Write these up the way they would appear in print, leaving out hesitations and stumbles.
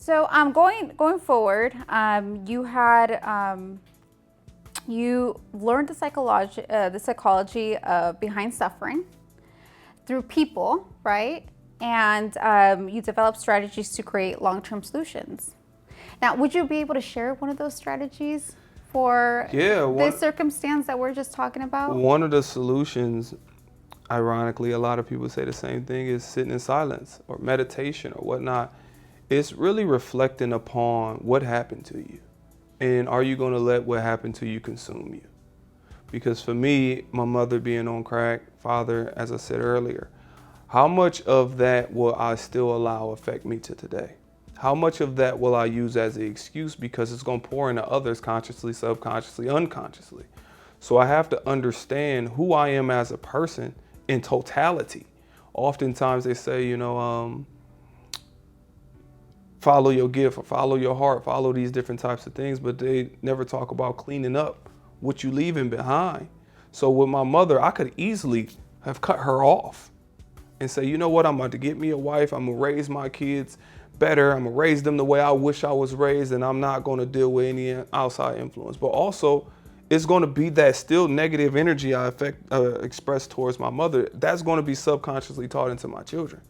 So going forward, you learned the psychology behind suffering through people, right? And you developed strategies to create long-term solutions. Now, would you be able to share one of those strategies for this circumstance that we're just talking about? One of the solutions, ironically, a lot of people say the same thing, is sitting in silence or meditation or whatnot. It's really reflecting upon what happened to you. And are you going to let what happened to you consume you? Because for me, my mother being on crack, father, as I said earlier, how much of that will I still allow affect me to today? How much of that will I use as an excuse because it's going to pour into others consciously, subconsciously, unconsciously? So I have to understand who I am as a person in totality. Oftentimes they say, follow your gift or follow your heart, follow these different types of things, but they never talk about cleaning up what you leaving behind. So with my mother, I could easily have cut her off and say, you know what, I'm about to get me a wife, I'm gonna raise my kids better, I'm gonna raise them the way I wish I was raised, and I'm not gonna deal with any outside influence. But also, it's gonna be that still negative energy I express towards my mother, that's gonna be subconsciously taught into my children.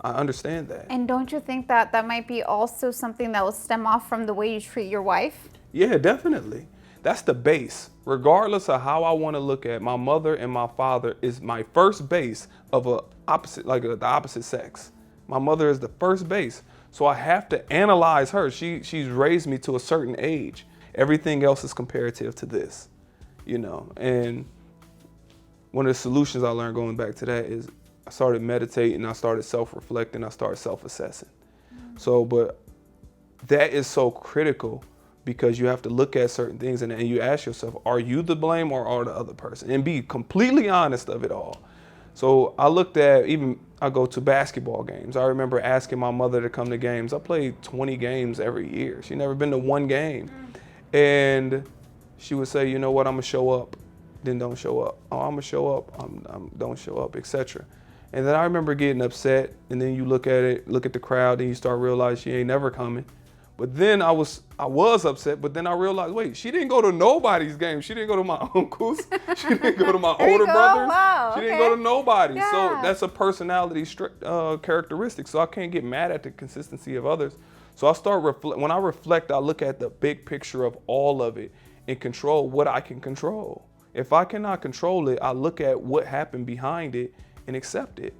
I understand that. And don't you think that that might be also something that will stem off from the way you treat your wife? Yeah, definitely. That's the base. Regardless of how I want to look at my mother and my father is my first base of the opposite sex. My mother is the first base. So I have to analyze her. She's raised me to a certain age. Everything else is comparative to this, And one of the solutions I learned going back to that is I started meditating, I started self-reflecting, I started self-assessing. But that is so critical because you have to look at certain things and you ask yourself, are you the blame or are the other person? And be completely honest of it all. So I looked at, I go to basketball games. I remember asking my mother to come to games. I played 20 games every year. She never been to one game. And she would say, you know what, I'm gonna show up, then don't show up. Oh, I'm gonna show up, don't show up, etc. And then I remember getting upset, and then you look at the crowd, and you start realizing she ain't never coming. But then I was upset, but then I realized, wait, she didn't go to nobody's game. She didn't go to my uncles. She didn't go to my older brothers. Wow, she didn't go to nobody. Yeah. So that's a personality characteristic. So I can't get mad at the consistency of others. So when I reflect, I look at the big picture of all of it and control what I can control. If I cannot control it, I look at what happened behind it and accept it,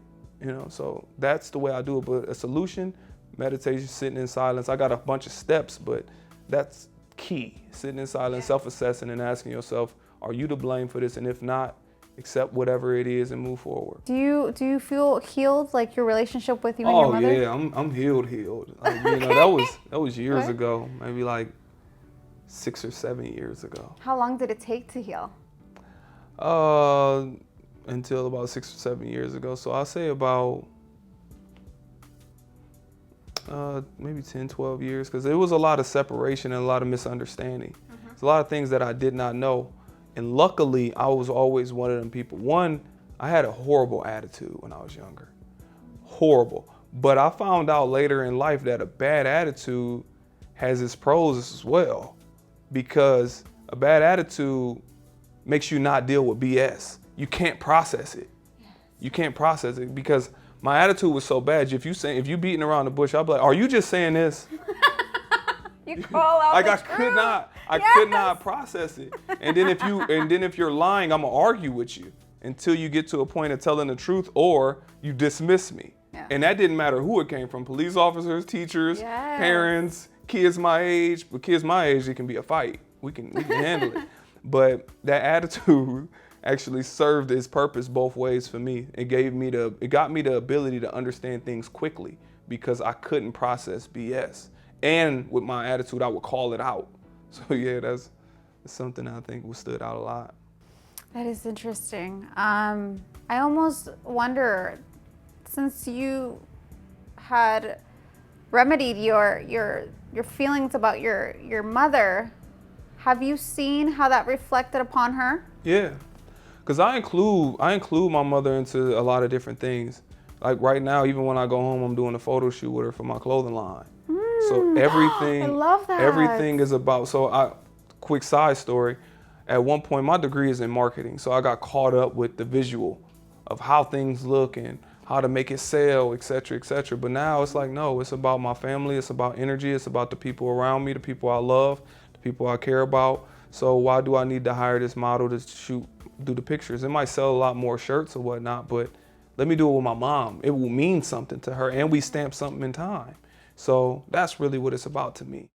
so that's the way I do it. But a solution, meditation, sitting in silence, I got a bunch of steps, but that's key. Sitting in silence, self-assessing and asking yourself, are you to blame for this? And if not, accept whatever it is and move forward. Do you feel healed, like your relationship with you and your mother? Oh yeah, I'm healed. Like, that was years ago, maybe like 6 or 7 years ago. How long did it take to heal? Until about 6 or 7 years ago. So I'll say about maybe 10, 12 years, because there was a lot of separation and a lot of misunderstanding. There's a lot of things that I did not know. And luckily, I was always one of them people. One, I had a horrible attitude when I was younger. Horrible. But I found out later in life that a bad attitude has its pros as well, because a bad attitude makes you not deal with BS. You can't process it. You can't process it because my attitude was so bad. If you beating around the bush, I'd be like, are you just saying this? You call out like the I truth. could not process it. And then if you're lying, I'm gonna argue with you until you get to a point of telling the truth or you dismiss me. Yeah. And that didn't matter who it came from, police officers, teachers, parents, kids my age. But kids my age, it can be a fight. We can handle it. But that attitude actually served its purpose both ways for me. It got me the ability to understand things quickly because I couldn't process BS. And with my attitude, I would call it out. So yeah, that's something I think stood out a lot. That is interesting. I almost wonder, since you had remedied your feelings about your mother, have you seen how that reflected upon her? Yeah, because I include my mother into a lot of different things. Like right now, even when I go home, I'm doing a photo shoot with her for my clothing line. So everything, I love that. everything is about, quick side story. At one point, my degree is in marketing. So I got caught up with the visual of how things look and how to make it sell, et cetera, et cetera. But now it's like, no, it's about my family. It's about energy. It's about the people around me, the people I love, the people I care about. So why do I need to hire this model to do the pictures? It might sell a lot more shirts or whatnot, but let me do it with my mom. It will mean something to her, and we stamp something in time. So that's really what it's about to me.